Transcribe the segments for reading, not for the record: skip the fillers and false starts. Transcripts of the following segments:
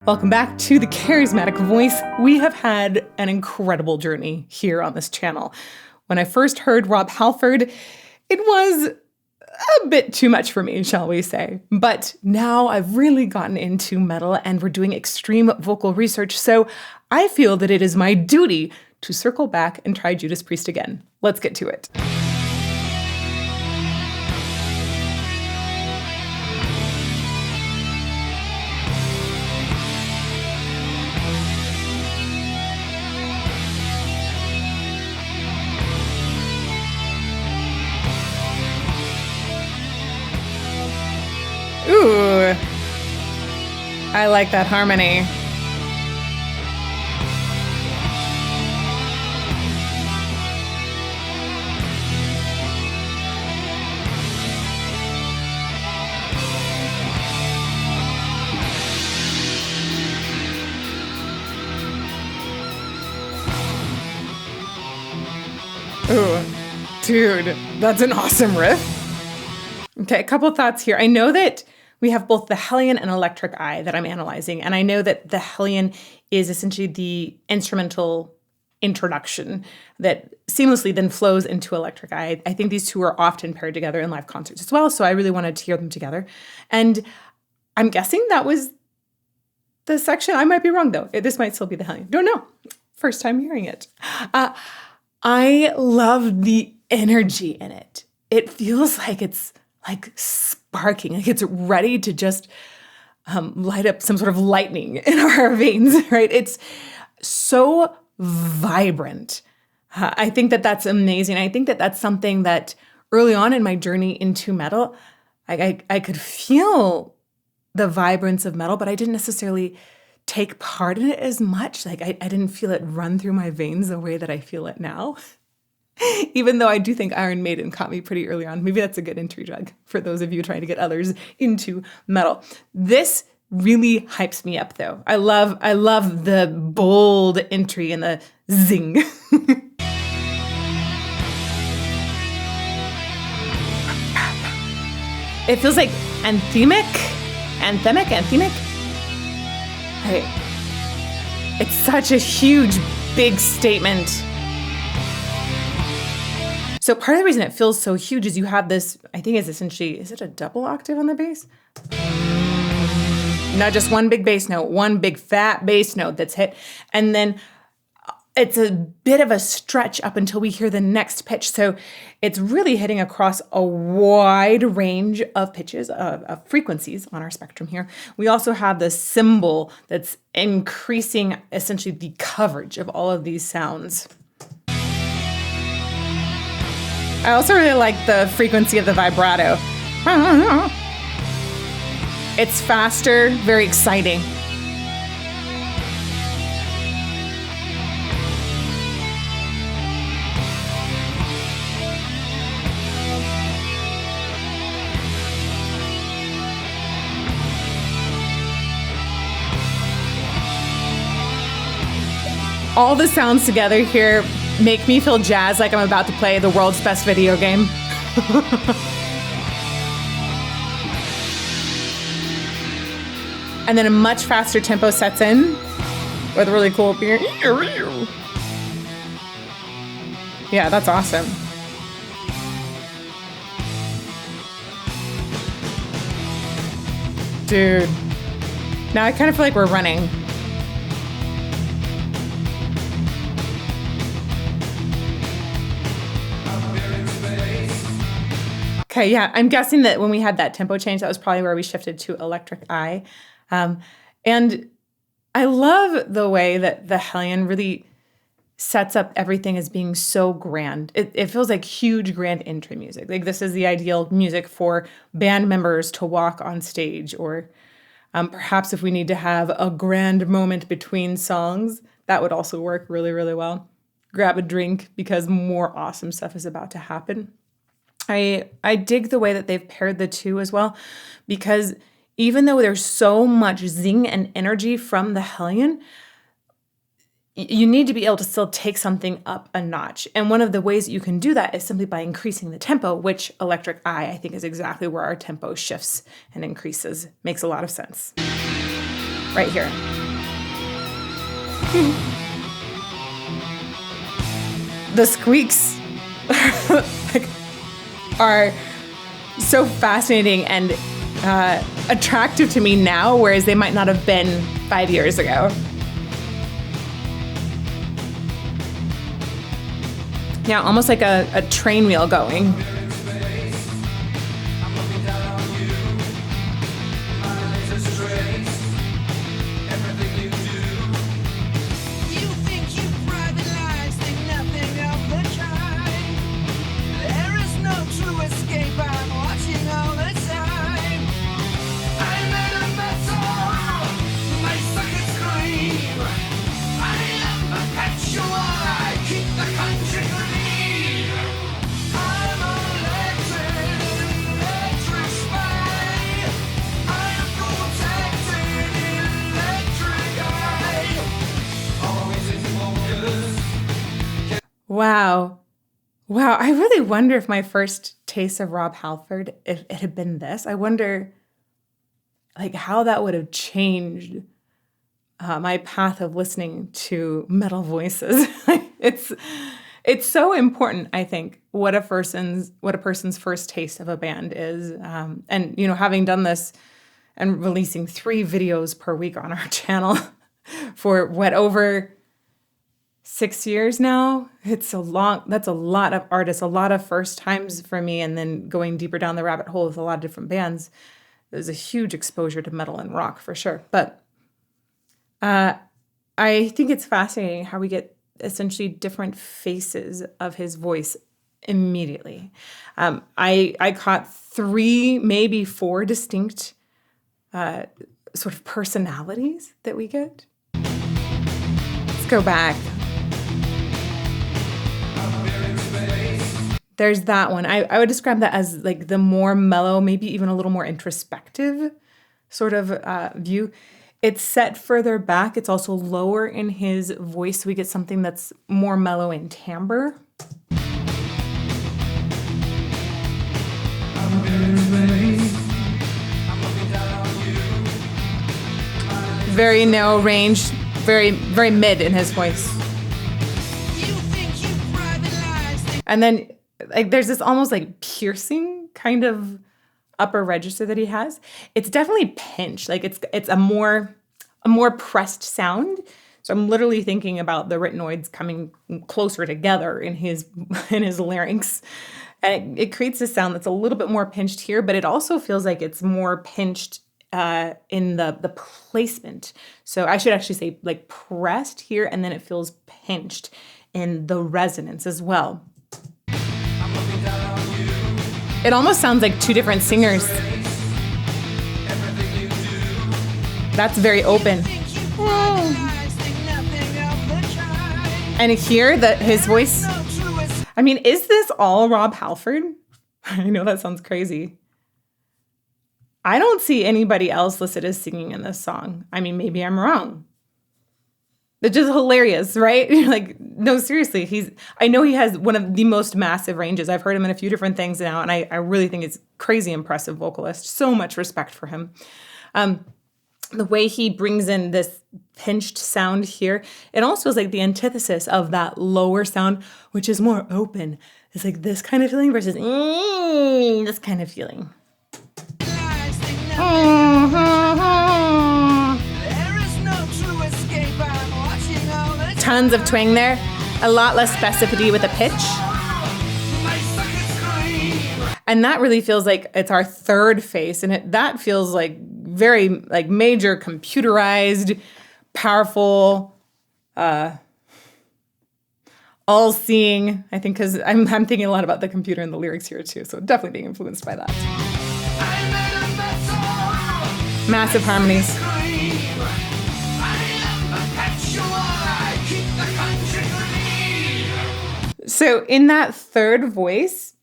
Welcome back to the Charismatic Voice. We have had an incredible journey here on this channel. When I first heard Rob Halford, it was a bit too much for me, shall we say. But now I've really gotten into metal and we're doing extreme vocal research, so I feel that it is my duty to circle back and try Judas Priest again. Let's get to it. Ooh, I like that harmony. Ooh, dude, that's an awesome riff. Okay, a couple thoughts here. I know that we have both the Hellion and Electric Eye that I'm analyzing, and I know that the Hellion is essentially the instrumental introduction that seamlessly then flows into Electric Eye. I think these two are often paired together in live concerts as well, so I really wanted to hear them together. And I'm guessing that was the section. I might be wrong, though. This might still be the Hellion. Don't know. First time hearing it. I love the energy in it. It feels like it's like sparking, like it's ready to just light up some sort of lightning in our veins, right? It's so vibrant. I think that that's amazing. I think that that's something that early on in my journey into metal, I could feel the vibrance of metal, but I didn't necessarily take part in it as much. Like I didn't feel it run through my veins the way that I feel it now. Even though I do think Iron Maiden caught me pretty early on. Maybe that's a good entry drug for those of you trying to get others into metal. This really hypes me up, though. I love the bold entry and the zing. It feels like anthemic. Right. It's such a huge, big statement. So part of the reason it feels so huge is you have this, I think it's essentially, is it a double octave on the bass? Not just one big bass note, one big fat bass note that's hit. And then it's a bit of a stretch up until we hear the next pitch. So it's really hitting across a wide range of pitches, of frequencies on our spectrum here. We also have the cymbal that's increasing essentially the coverage of all of these sounds. I also really like the frequency of the vibrato. It's faster, very exciting. All the sounds together here make me feel jazzed like I'm about to play the world's best video game. And then a much faster tempo sets in with a really cool... Yeah, that's awesome. Dude. Now I kind of feel like we're running. Okay, yeah, I'm guessing that when we had that tempo change, that was probably where we shifted to Electric Eye. And I love the way that the Hellion really sets up everything as being so grand. It feels like huge, grand entry music. Like this is the ideal music for band members to walk on stage, or perhaps if we need to have a grand moment between songs, that would also work really, really well. Grab a drink because more awesome stuff is about to happen. I dig the way that they've paired the two as well, because even though there's so much zing and energy from the Hellion, you need to be able to still take something up a notch. And one of the ways that you can do that is simply by increasing the tempo, which Electric Eye, I think, is exactly where our tempo shifts and increases. Makes a lot of sense. right here. The squeaks like, are so fascinating and attractive to me now, whereas they might not have been 5 years ago. Yeah, almost like a train wheel going. Wow, I really wonder if my first taste of Rob Halford, if it had been this, I wonder like how that would have changed my path of listening to metal voices. It's so important, I think, what a person's first taste of a band is. And having done this and releasing 3 videos per week on our channel for over 6 years now, that's a lot of artists, a lot of first times for me, and then going deeper down the rabbit hole with a lot of different bands. There's a huge exposure to metal and rock for sure. But I think it's fascinating how we get essentially different faces of his voice immediately. I caught 3, maybe 4 distinct sort of personalities that we get. Let's go back. There's that one. I would describe that as like the more mellow, maybe even a little more introspective sort of view. It's set further back. It's also lower in his voice, so we get something that's more mellow in timbre. Very narrow range, very, very mid in his voice. And then like there's this almost like piercing kind of upper register that he has. It's definitely pinched. Like it's a more pressed sound. So I'm literally thinking about the retinoids coming closer together in his larynx. And it creates a sound that's a little bit more pinched here, but it also feels like it's more pinched in the placement. So I should actually say like pressed here, and then it feels pinched in the resonance as well. It almost sounds like 2 different singers. That's very open. And here, his voice. I mean, is this all Rob Halford? I know that sounds crazy. I don't see anybody else listed as singing in this song. I mean, maybe I'm wrong. It's just hilarious, right? Like, no, seriously, I know he has one of the most massive ranges. I've heard him in a few different things now, and I really think he's crazy impressive vocalist. So much respect for him. The way he brings in this pinched sound here, it also is like the antithesis of that lower sound, which is more open. It's like this kind of feeling versus this kind of feeling. Tons of twang there, a lot less specificity with the pitch. And that really feels like it's our third face, and that feels like very like major computerized, powerful, all-seeing. I think because I'm thinking a lot about the computer and the lyrics here too, so definitely being influenced by that. Massive harmonies. So in that third voice,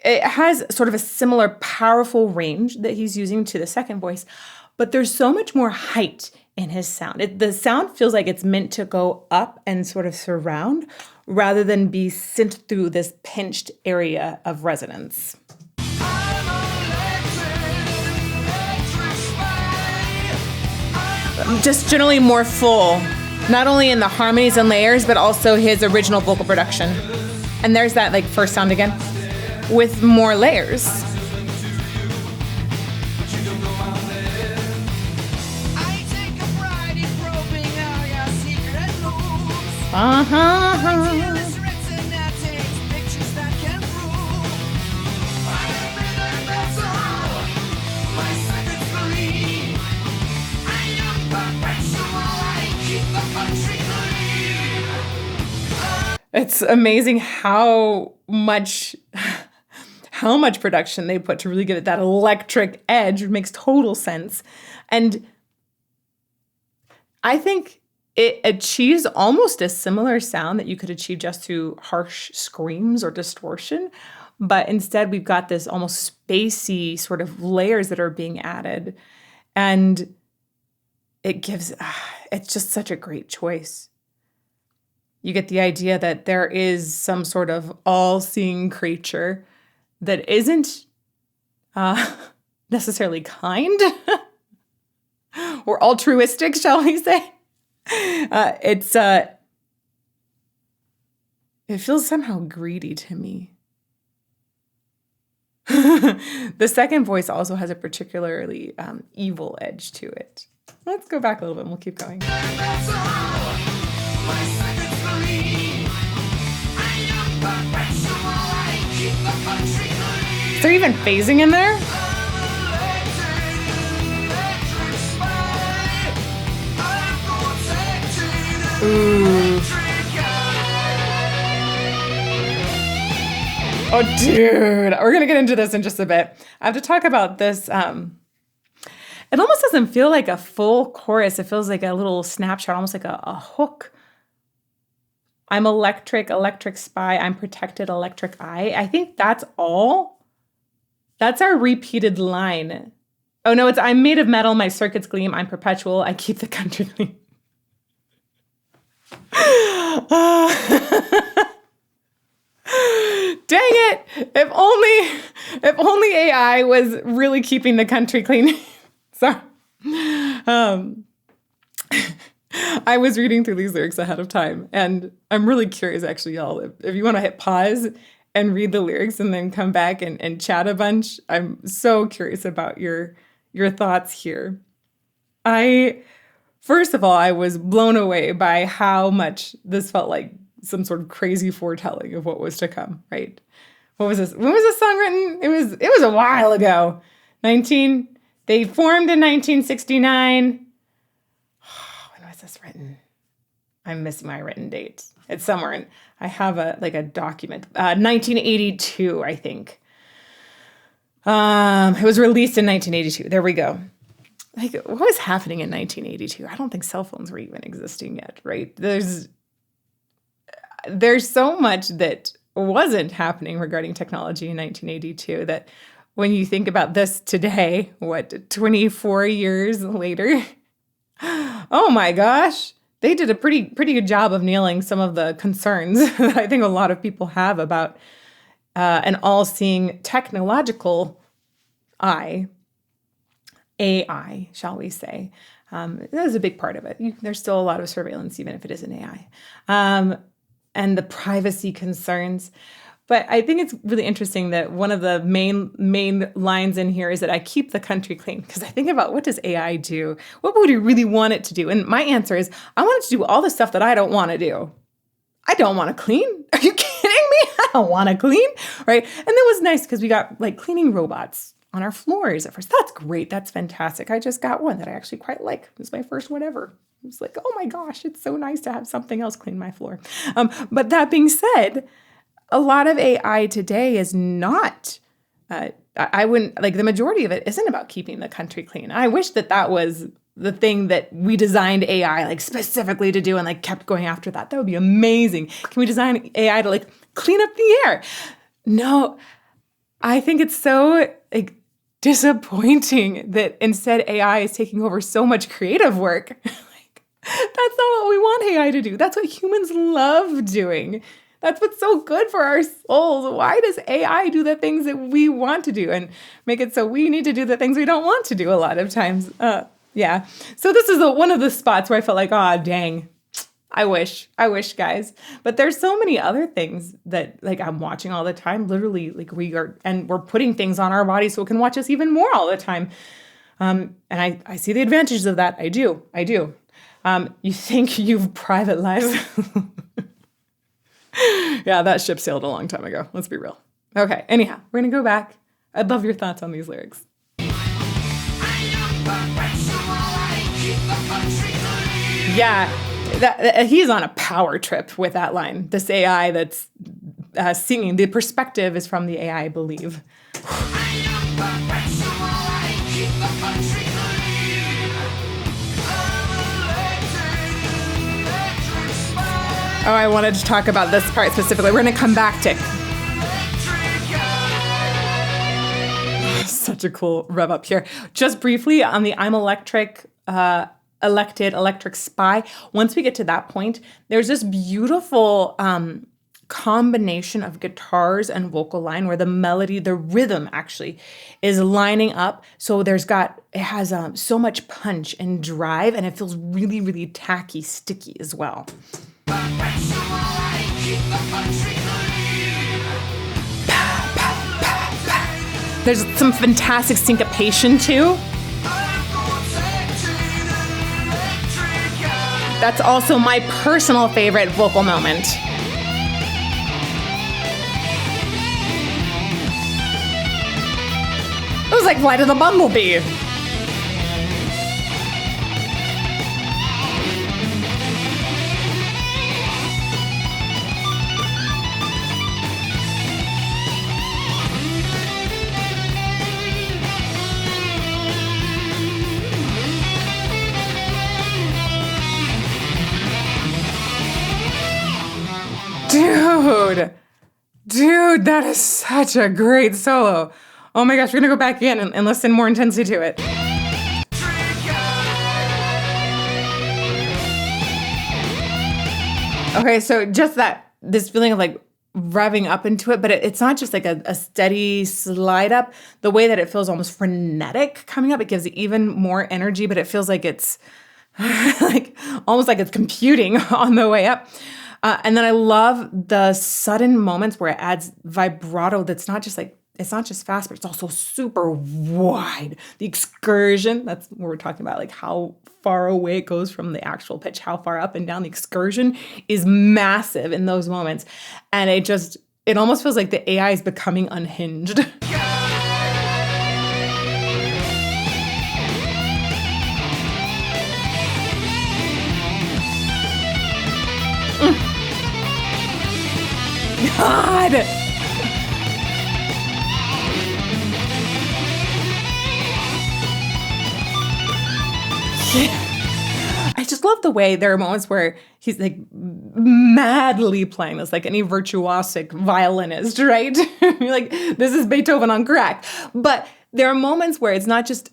it has sort of a similar powerful range that he's using to the second voice, but there's so much more height in his sound. The sound feels like it's meant to go up and sort of surround rather than be sent through this pinched area of resonance. just generally more full, not only in the harmonies and layers, but also his original vocal production. And there's that like first sound again with more layers. It's amazing how much production they put to really give it that electric edge. It makes total sense. And I think it achieves almost a similar sound that you could achieve just through harsh screams or distortion. But instead, we've got this almost spacey sort of layers that are being added. And it gives, it's just such a great choice. You get the idea that there is some sort of all-seeing creature that isn't necessarily kind or altruistic, shall we say. It feels somehow greedy to me. The second voice also has a particularly evil edge to it. Let's go back a little bit and we'll keep going. Is there even phasing in there? Ooh. Oh, dude. We're going to get into this in just a bit. I have to talk about this. It almost doesn't feel like a full chorus. It feels like a little snapshot, almost like a hook. I'm electric spy. I'm protected, electric eye. I think that's all. That's our repeated line. Oh, no, it's I'm made of metal. My circuits gleam. I'm perpetual. I keep the country clean. Dang it. If only AI was really keeping the country clean. Sorry. I was reading through these lyrics ahead of time, and I'm really curious, actually, y'all, if you want to hit pause and read the lyrics and then come back and chat a bunch. I'm so curious about your thoughts here. First of all, I was blown away by how much this felt like some sort of crazy foretelling of what was to come, right? What was this? When was this song written? It was a while ago. They formed in 1969. When was this written? I'm missing my written date. It's somewhere I have a document. 1982, I think. It was released in 1982. There we go. Like, what was happening in 1982? I don't think cell phones were even existing yet, right? There's so much that wasn't happening regarding technology in 1982 that when you think about this today, 24 years later, oh my gosh, they did a pretty good job of nailing some of the concerns that I think a lot of people have about an all-seeing technological eye. AI, shall we say. That is a big part of it. There's still a lot of surveillance, even if it is an AI. And the privacy concerns. But I think it's really interesting that one of the main lines in here is that I keep the country clean. Because I think about, what does AI do? What would you really want it to do? And my answer is, I want it to do all the stuff that I don't want to do. I don't want to clean. Are you kidding me? I don't want to clean, right? And that was nice because we got like cleaning robots on our floors at first. That's great. That's fantastic. I just got one that I actually quite like. It was my first whatever. It was like, oh my gosh, it's so nice to have something else clean my floor. But that being said, a lot of AI today is not, I wouldn't, like the majority of it isn't about keeping the country clean. I wish that was the thing that we designed AI like specifically to do and like kept going after that. That would be amazing. Can we design AI to like clean up the air? No, I think it's so like disappointing that instead AI is taking over so much creative work. Like, that's not what we want AI to do. That's what humans love doing. That's what's so good for our souls. Why does AI do the things that we want to do and make it so we need to do the things we don't want to do a lot of times? Yeah. So this is one of the spots where I felt like, oh, dang. I wish, guys. But there's so many other things that like I'm watching all the time. Literally, like we're putting things on our body so it can watch us even more all the time. And I see the advantages of that. I do. You think you've private lives? Yeah, that ship sailed a long time ago. Let's be real. Okay. Anyhow, we're gonna go back. I'd love your thoughts on these lyrics. Yeah. He's on a power trip with that line. This AI that's singing, the perspective is from the AI, I believe. Oh, I wanted to talk about this part specifically. We're going to come back to such a cool rev up here. Just briefly on the I'm Electric electric spy. Once we get to that point, there's this beautiful combination of guitars and vocal line where the melody, the rhythm actually is lining up. So it has so much punch and drive, and it feels really, really tacky, sticky as well. There's some fantastic syncopation too. That's also my personal favorite vocal moment. It was like Flight of the Bumblebee. Dude, that is such a great solo. Oh my gosh, we're gonna go back in and listen more intensely to it. Okay, so just this feeling of like revving up into it, but it's not just like a steady slide up. The way that it feels almost frenetic coming up, it gives it even more energy, but it feels like it's almost like it's computing on the way up. And then I love the sudden moments where it adds vibrato that's it's not just fast, but it's also super wide. The excursion, that's what we're talking about, like how far away it goes from the actual pitch, how far up and down. The excursion is massive in those moments. And it almost feels like the AI is becoming unhinged. God! I just love the way there are moments where he's like madly playing this, like any virtuosic violinist, right? You're like, this is Beethoven on crack. But there are moments where it's not just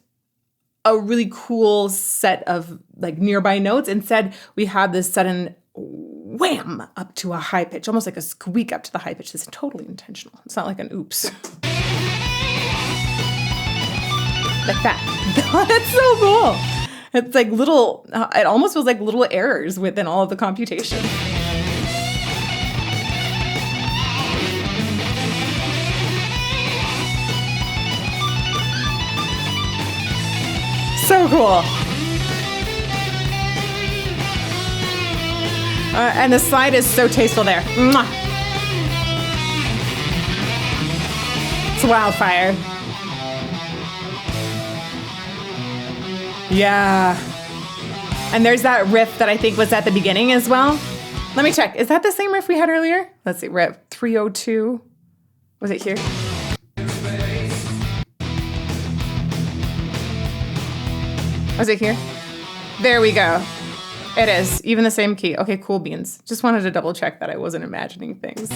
a really cool set of like nearby notes. Instead, we have this sudden wham up to a high pitch, almost like a squeak up to the high pitch. This is totally intentional. It's not like an oops. Like that. That's so cool. It's like it almost feels like little errors within all of the computation. So cool. And the slide is so tasteful there. Mwah. It's wildfire. Yeah. And there's that riff that I think was at the beginning as well. Let me check. Is that the same riff we had earlier? Let's see. Riff 302. Was it here? Was it here? There we go. It is. Even the same key. Okay, cool beans. Just wanted to double check that I wasn't imagining things.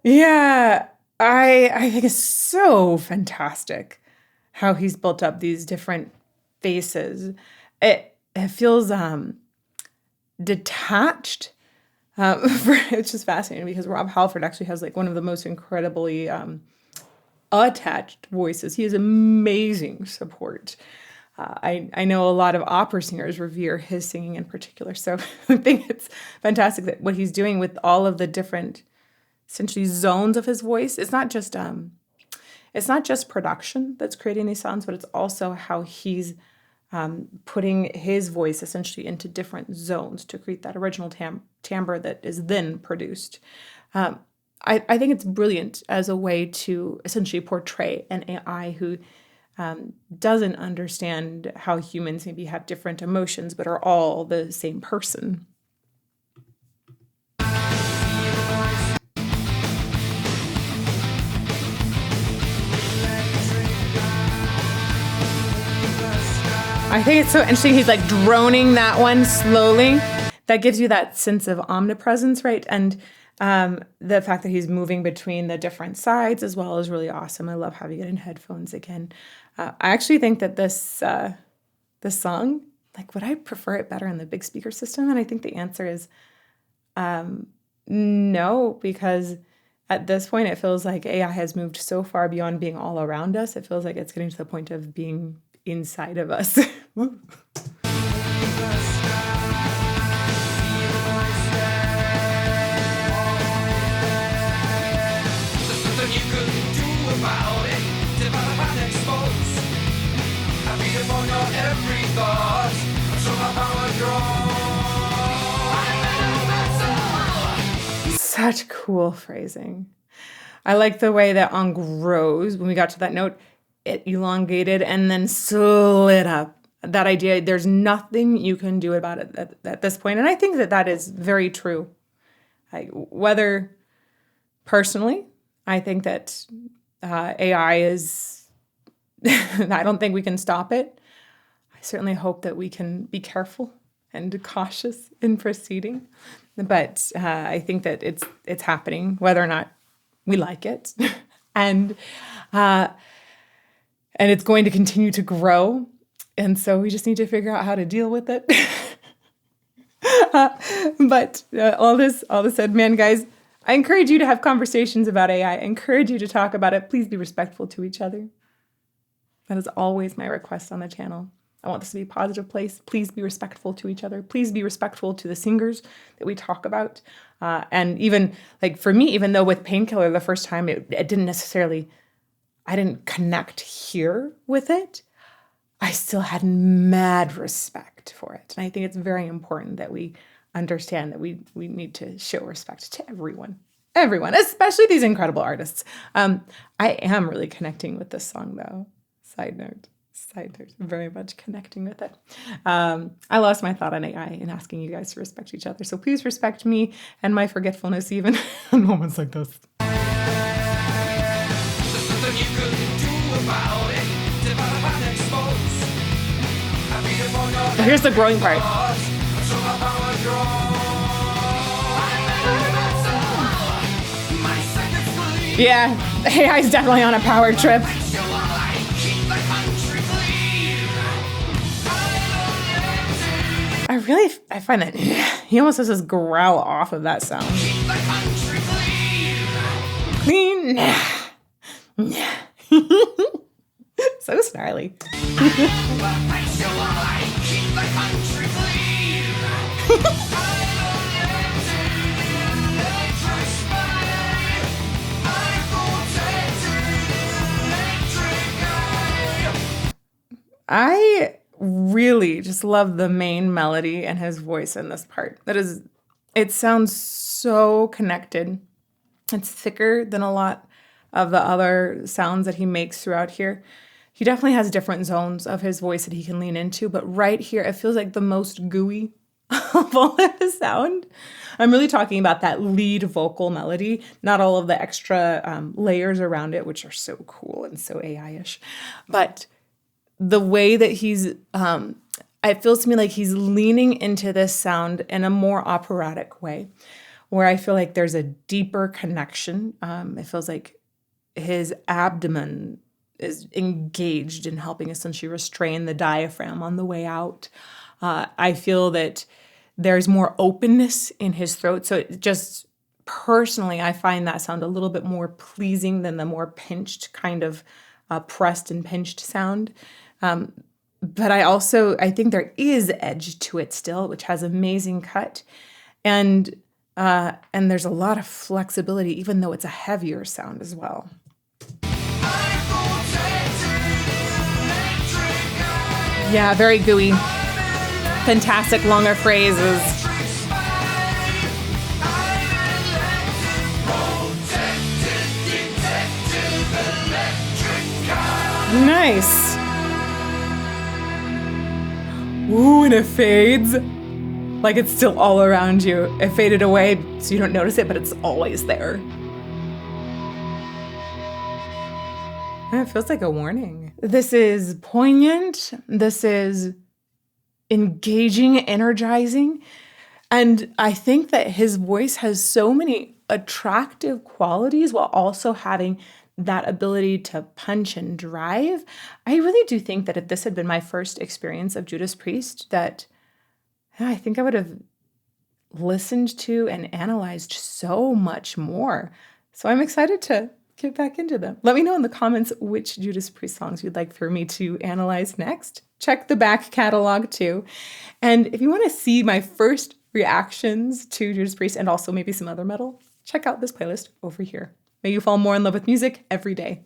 Yeah, I think it's so fantastic how he's built up these different faces. It feels detached. It's just fascinating because Rob Halford actually has like one of the most incredibly attached voices. He has amazing support. I know a lot of opera singers revere his singing in particular, so I think it's fantastic that what he's doing with all of the different essentially zones of his voice. It's not just production that's creating these sounds, but it's also how he's putting his voice essentially into different zones to create that original timbre that is then produced. I think it's brilliant as a way to essentially portray an AI who doesn't understand how humans maybe have different emotions, but are all the same person. I think it's so interesting. He's like droning that one slowly. That gives you that sense of omnipresence, right? And the fact that he's moving between the different sides as well is really awesome. I love having it in headphones again. I actually think that this song, like, would I prefer it better in the big speaker system? And I think the answer is no, because at this point it feels like AI has moved so far beyond being all around us. It feels like it's getting to the point of being inside of us. Such cool phrasing. I like the way that on grows, when we got to that note, it elongated and then slid up. That idea, there's nothing you can do about it at this point. And I think that that is very true. Whether personally, I think that AI is, I don't think we can stop it. I certainly hope that we can be careful and cautious in proceeding. But I think that it's happening, whether or not we like it. and it's going to continue to grow. And so we just need to figure out how to deal with it. But all this said, man, guys, I encourage you to have conversations about AI. I encourage you to talk about it. Please be respectful to each other. That is always my request on the channel. I want this to be a positive place. Please be respectful to each other. Please be respectful to the singers that we talk about. And even, like, for me, even though with Painkiller, the first time it didn't necessarily, I didn't connect here with it, I still had mad respect for it. And I think it's very important that we understand that we need to show respect to everyone, especially these incredible artists. I am really connecting with this song, though. Side note, very much connecting with it. I lost my thought on AI in asking you guys to respect each other. So please respect me and my forgetfulness even in moments like this. Here's the growing part. Yeah, AI is definitely on a power trip. I find that he almost has this growl off of that sound. Clean. So snarly. I really just love the main melody and his voice in this part. It sounds so connected. It's thicker than a lot of the other sounds that he makes throughout here. He definitely has different zones of his voice that he can lean into, but right here, it feels like the most gooey all of the sound. I'm really talking about that lead vocal melody, not all of the extra layers around it, which are so cool and so AI-ish. But the way that it feels to me like he's leaning into this sound in a more operatic way, where I feel like there's a deeper connection. It feels like his abdomen is engaged in helping essentially restrain the diaphragm on the way out. I feel that there's more openness in his throat. So it just personally, I find that sound a little bit more pleasing than the more pinched kind of pressed and pinched sound. But I think there is edge to it still, which has amazing cut. And there's a lot of flexibility, even though it's a heavier sound as well. Yeah, very gooey. Fantastic longer phrases. Nice. Ooh, and it fades. Like it's still all around you. It faded away so you don't notice it, but it's always there. And it feels like a warning. This is poignant. This is engaging, energizing. And I think that his voice has so many attractive qualities while also having that ability to punch and drive. I really do think that if this had been my first experience of Judas Priest, that I think I would have listened to and analyzed so much more. So I'm excited to get back into them. Let me know in the comments which Judas Priest songs you'd like for me to analyze next. Check the back catalog too. And if you want to see my first reactions to Judas Priest and also maybe some other metal, check out this playlist over here. May you fall more in love with music every day.